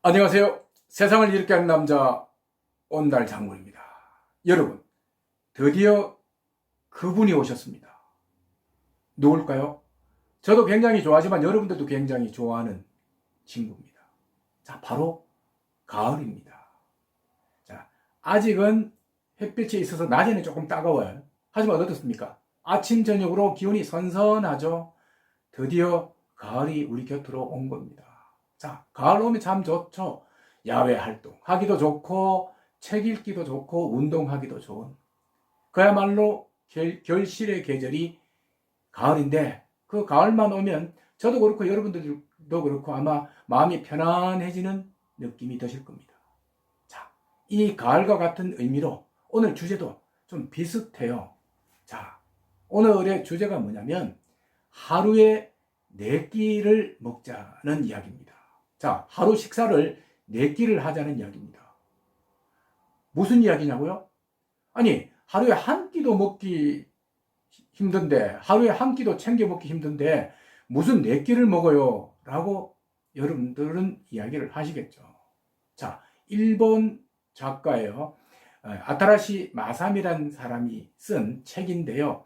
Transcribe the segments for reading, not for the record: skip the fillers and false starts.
안녕하세요. 세상을 이롭게 하는 남자 온달 장군입니다. 여러분, 드디어 그분이 오셨습니다. 누굴까요? 저도 굉장히 좋아하지만 여러분들도 굉장히 좋아하는 친구입니다. 자, 바로 가을입니다. 자, 아직은 햇빛이 있어서 낮에는 조금 따가워요. 하지만 어떻습니까? 아침, 저녁으로 기온이 선선하죠. 드디어 가을이 우리 곁으로 온 겁니다. 자, 가을 오면 참 좋죠. 야외 활동하기도 좋고 책 읽기도 좋고 운동하기도 좋은 그야말로 결실의 계절이 가을인데, 그 가을만 오면 저도 그렇고 여러분들도 그렇고 아마 마음이 편안해지는 느낌이 드실 겁니다. 자, 이 가을과 같은 의미로 오늘 주제도 좀 비슷해요. 자, 오늘의 주제가 뭐냐면 하루에 4끼를 먹자는 이야기입니다. 자, 하루 식사를 4끼를 하자는 이야기입니다. 무슨 이야기냐고요? 아니, 하루에 한 끼도 먹기 힘든데, 하루에 한 끼도 챙겨 먹기 힘든데 무슨 4끼를 먹어요? 라고 여러분들은 이야기를 하시겠죠. 자, 일본 작가예요. 아타라시 마삼이라는 사람이 쓴 책인데요.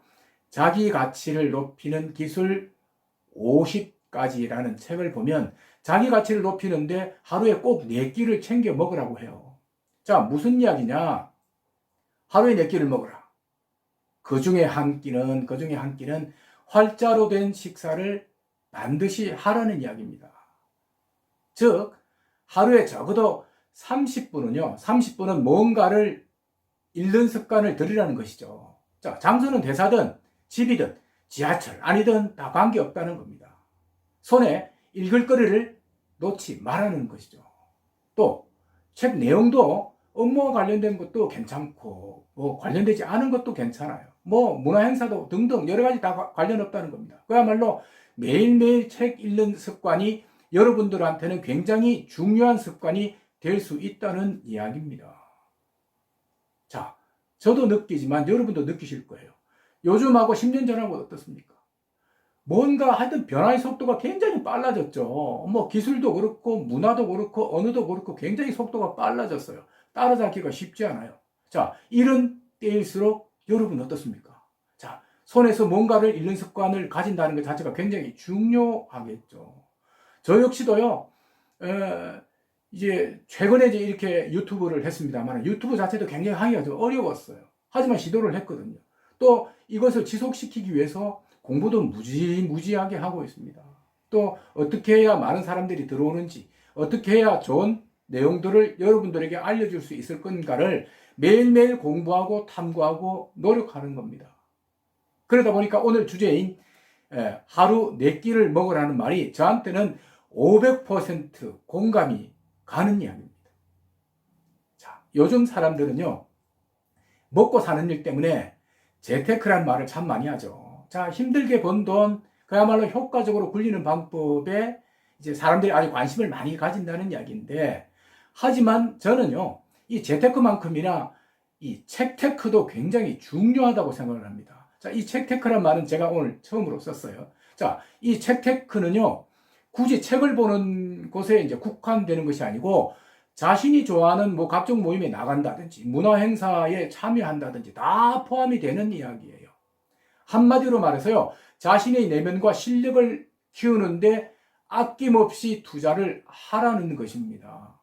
자기 가치를 높이는 기술 50가지라는 책을 보면 자기 가치를 높이는데 하루에 꼭 4끼를 챙겨 먹으라고 해요. 자, 무슨 이야기냐? 하루에 4끼를 먹어라. 그 중에 한 끼는 활자로 된 식사를 반드시 하라는 이야기입니다. 즉, 하루에 적어도 30분은 뭔가를 읽는 습관을 들이라는 것이죠. 자, 장소는 대사든 집이든 지하철 아니든 다 관계없다는 겁니다. 손에 읽을 거리를 놓지 말라는 것이죠. 또 책 내용도 업무와 관련된 것도 괜찮고 관련되지 않은 것도 괜찮아요. 문화행사도 등등 여러 가지 다 관련 없다는 겁니다. 그야말로 매일매일 책 읽는 습관이 여러분들한테는 굉장히 중요한 습관이 될 수 있다는 이야기입니다. 자, 저도 느끼지만 여러분도 느끼실 거예요. 요즘하고 10년 전하고 어떻습니까? 뭔가 하여튼 변화의 속도가 굉장히 빨라졌죠. 기술도 그렇고 문화도 그렇고 언어도 그렇고 굉장히 속도가 빨라졌어요. 따라잡기가 쉽지 않아요. 자, 이런 때일수록 여러분 어떻습니까? 자, 손에서 뭔가를 읽는 습관을 가진다는 것 자체가 굉장히 중요하겠죠. 저 역시도요, 이제 최근에 이렇게 유튜브를 했습니다만 유튜브 자체도 굉장히 하기가 좀 어려웠어요. 하지만 시도를 했거든요. 또 이것을 지속시키기 위해서 공부도 무지하게 하고 있습니다. 또 어떻게 해야 많은 사람들이 들어오는지, 어떻게 해야 좋은 내용들을 여러분들에게 알려줄 수 있을 건가를 매일매일 공부하고 탐구하고 노력하는 겁니다. 그러다 보니까 오늘 주제인 하루 4끼를 먹으라는 말이 저한테는 500% 공감이 가는 이야기입니다. 자, 요즘 사람들은요, 먹고 사는 일 때문에 재테크란 말을 참 많이 하죠. 자, 힘들게 번 돈, 그야말로 효과적으로 굴리는 방법에 이제 사람들이 아주 관심을 많이 가진다는 이야기인데, 하지만 저는요, 이 재테크만큼이나 이 책테크도 굉장히 중요하다고 생각을 합니다. 자, 이 책테크란 말은 제가 오늘 처음으로 썼어요. 자, 이 책테크는요, 굳이 책을 보는 곳에 이제 국한되는 것이 아니고, 자신이 좋아하는 각종 모임에 나간다든지, 문화행사에 참여한다든지, 다 포함이 되는 이야기예요. 한마디로 말해서요, 자신의 내면과 실력을 키우는데 아낌없이 투자를 하라는 것입니다.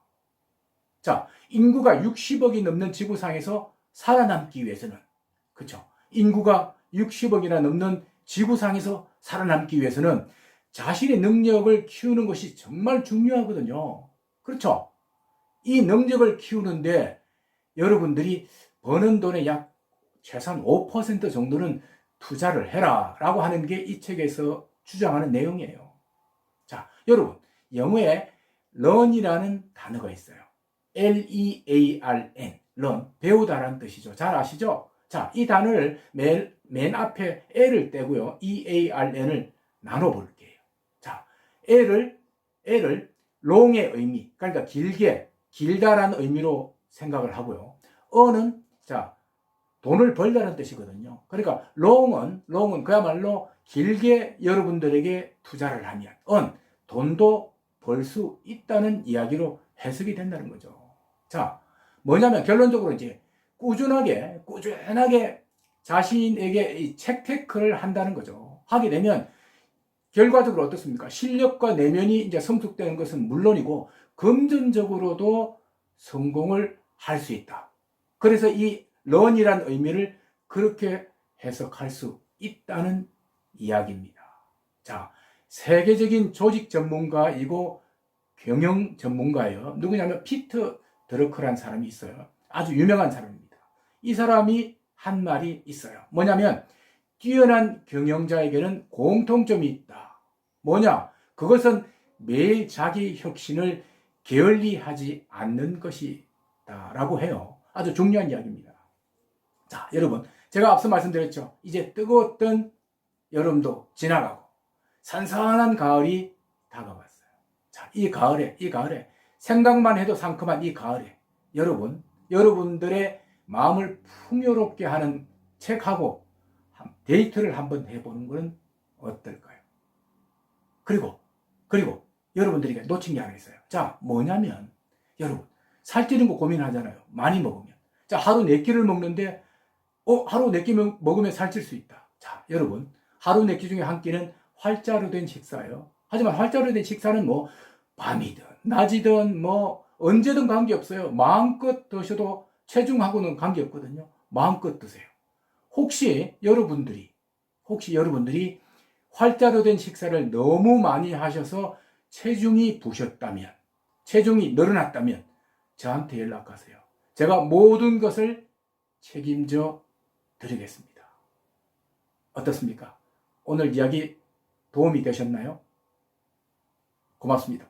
자, 인구가 60억이 넘는 지구상에서 살아남기 위해서는, 그렇죠? 인구가 60억이나 넘는 지구상에서 살아남기 위해서는 자신의 능력을 키우는 것이 정말 중요하거든요. 그렇죠? 이 능력을 키우는데 여러분들이 버는 돈의 약 최소한 5% 정도는 투자를 해라 라고 하는 게 이 책에서 주장하는 내용이에요. 자, 여러분, 영어에 learn이라는 단어가 있어요. L-E-A-R-N, learn, 배우다라는 뜻이죠. 잘 아시죠? 자, 이 단어를 맨 앞에 L을 떼고요, E-A-R-N을 나눠볼게요. 자, L을 long의 의미, 그러니까 길다라는 의미로 생각을 하고요. 어는 자, 돈을 벌다는 뜻이거든요. 그러니까 long은 그야말로 길게 여러분들에게 투자를 하면 돈도 벌 수 있다는 이야기로 해석이 된다는 거죠. 자, 뭐냐면 결론적으로 이제 꾸준하게 자신에게 이 체크를 한다는 거죠. 하게 되면 결과적으로 어떻습니까? 실력과 내면이 이제 성숙되는 것은 물론이고 금전적으로도 성공을 할 수 있다. 그래서 이 런이란 의미를 그렇게 해석할 수 있다는 이야기입니다. 자, 세계적인 조직 전문가이고 경영 전문가예요. 누구냐면 피터 드러커라는 사람이 있어요. 아주 유명한 사람입니다. 이 사람이 한 말이 있어요. 뭐냐면 뛰어난 경영자에게는 공통점이 있다. 뭐냐? 그것은 매일 자기 혁신을 게을리하지 않는 것이다 라고 해요. 아주 중요한 이야기입니다. 자, 여러분, 제가 앞서 말씀드렸죠. 이제 뜨거웠던 여름도 지나가고 선선한 가을이 다가왔어요. 자, 이 가을에 생각만 해도 상큼한 이 가을에 여러분들의 마음을 풍요롭게 하는 책하고 데이트를 한번 해보는 것은 어떨까요? 그리고 여러분들에게 놓친 게 하나 있어요. 자, 뭐냐면 여러분, 살찌는 거 고민하잖아요. 많이 먹으면. 자, 하루 4끼를 먹는데 하루 4끼 먹으면 살찔 수 있다. 자, 여러분, 하루 4끼 중에 한 끼는 활자로 된 식사예요. 하지만 활자로 된 식사는 뭐 밤이든 낮이든 뭐 언제든 관계없어요. 마음껏 드셔도 체중하고는 관계없거든요. 마음껏 드세요. 혹시 여러분들이 활자로 된 식사를 너무 많이 하셔서 체중이 부셨다면, 체중이 늘어났다면 저한테 연락하세요. 제가 모든 것을 책임져 드리겠습니다. 어떻습니까? 오늘 이야기 도움이 되셨나요? 고맙습니다.